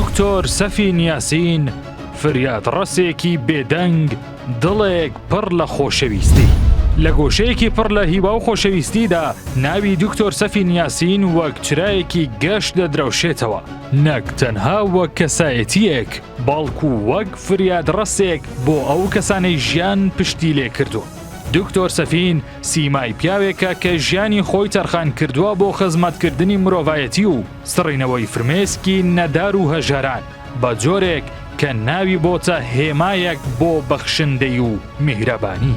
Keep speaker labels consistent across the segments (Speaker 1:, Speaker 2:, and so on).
Speaker 1: دکتۆر سەفین یاسین فریادڕەسێکی بێدەنگ، دڵێک پڕ لە خۆشەویستی. لە گۆشەیەکی پڕ لە هیوا و خۆشەویستیدا ناوی دکتۆر سەفین یاسین وەک چرایەکی گەشت دەدرەوشێتەوە، نەک تەنها وەک کەسایەتیەک بەڵکو وەک فریادڕەسێک بۆ ئەو کەسانەی ژیان پشتی لێ کردو. دکتۆر سەفین سیمای پیاوێکە کە ژیانی خۆی تەرخان کردووە بۆ خزمەتکردنی مرۆڤایەتی و سڕینەوەی فرمێسکی نەدار و هەژاران بە جۆرێک کە ناوی بۆتە هێمایەک بۆ بەخشندەی و میهرەبانی.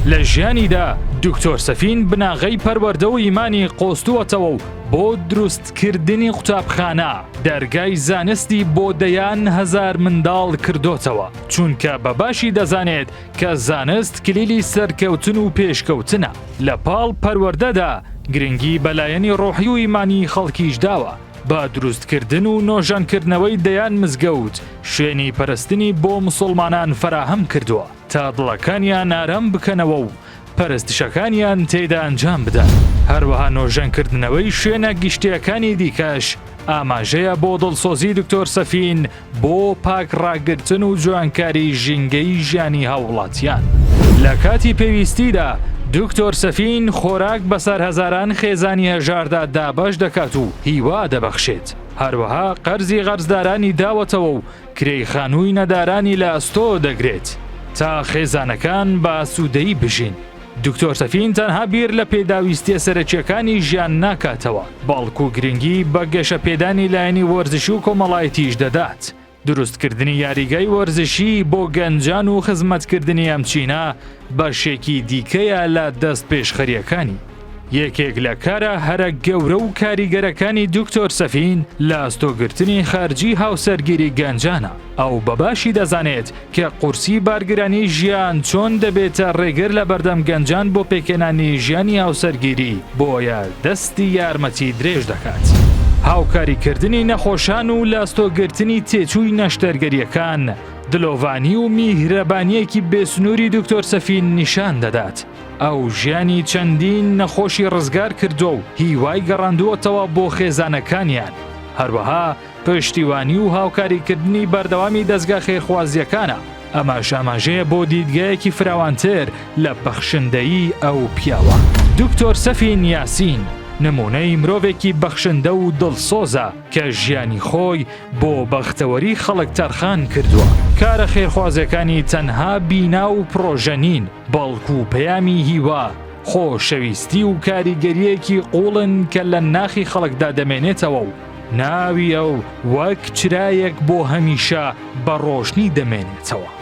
Speaker 1: لە ژیانیدا دکتۆر سەفین بناغەی پەروەردە و ئیمانی قۆستووەتەوە و بۆ دروستکردنی قوتابخانە دەرگای زانستی بۆ دەیان هەزار منداڵ کردوتەوە، چونکە بەباشی دەزانێت کە زانست کلیلی سەرکەوتن و پێشکەوتنە. لە پاڵ پەروەردەدا گرنگی بەلایەنی ڕۆحی و ئیمانی خەڵکیش داوە، با دروستکردن و نۆژانکردنەوەی دەیان مزگەوت شوێنی پەرستنی بۆ موسڵمانان فراهەم کردووە تا دڵەکانیان ئارام بکەنەوە و پەرستشەکانیان تێدا ئەنجام بدەن. هەروەها نۆژانکردنەوەی شوێنە گشتیەکانی دیکەش ئاماژەیە بۆ دڵسۆزی دکتۆر سەفین بۆ پاک ڕاگرتن و جوانکاری ژینگەی ژیانی هاوڵاتیان. لە کاتی پێویستیدا دکتۆر سەفین خۆراک بەسەر هەزاران خێزانی هەژاردا دابەش دەکات و هیوا دەبەخشێت. هەروەها قەرزی غەرزدارانی داوەتەوە و کرێی خانووی نەدارانی لە ئەستۆ دەگرێت تا خێزانەکان بە ئاسوودەیی بژین. دکتۆر سەفین تەنها بیر لە پێداویستیە سەرەکیەکانی ژیان ناکاتەوە، بەڵکو گرنگی بە گەشەپێدانی لایەنی وەرزشی و کۆمەڵایەتیش دەدات. دروستکردنی یاریگای وەرزشی بۆ گەنجان و خزمەتکردنی ئەمچینە بەشێکی دیکەیە لە دەست پێشخەریەکانی. یەکێک لە کارە هەرە گەورە و کاریگەرەکانی دکتۆر سەفین لە ئەستۆگرتنی خارجی هاوسەرگیری گەنجانە. ئەو بەباشی دەزانێت کە قورسی بارگرانی ژیان چۆن دەبێتە ڕێگر لە بەردەم گەنجان بۆ پێکێنانی ژیانی هاوسەرگیری بۆیە دەستی یارمەتی درێژ دەکات. هاوکاریکردنی نەخۆشان و لاستۆگرتنی تێچووی نەشتەرگەریەکان دلۆڤانی و میهرەبانیەکی بێسنووری دکتۆر سەفین نیشان دەدات. ئەو ژیانی چەندین نەخۆشی ڕزگار کردو و هیوای گەڕاندووەتەوە بۆ خێزانەکانیان. هەروەها پشتیوانی و هاوکاریکردنی بەردەوامی دەستگا خێرخوازیەکانە. ئەماش ئاماژەیە بۆ دیدگایەکی فراوانتر لە بەخشندەیی ئەو پیاوە. دکتۆر سەفین یاسین نمونەی مرۆڤێکی بەخشندە و دڵسۆزە کە ژیانی خۆی بۆ بەختەوەری خەڵک تەرخان کردووە. کارە خێرخوازەکانی تەنها بینا و پرۆژەنین، بەڵکو پەیامی هیوا، خۆشەویستی و کاریگەریەکی قوڵن کە لە ناخی خەڵکدا دەمێنێتەوە و ناوی ئەو وەک چرایەک بۆ هەمیشە بە ڕۆشنی دەمێنێتەوە.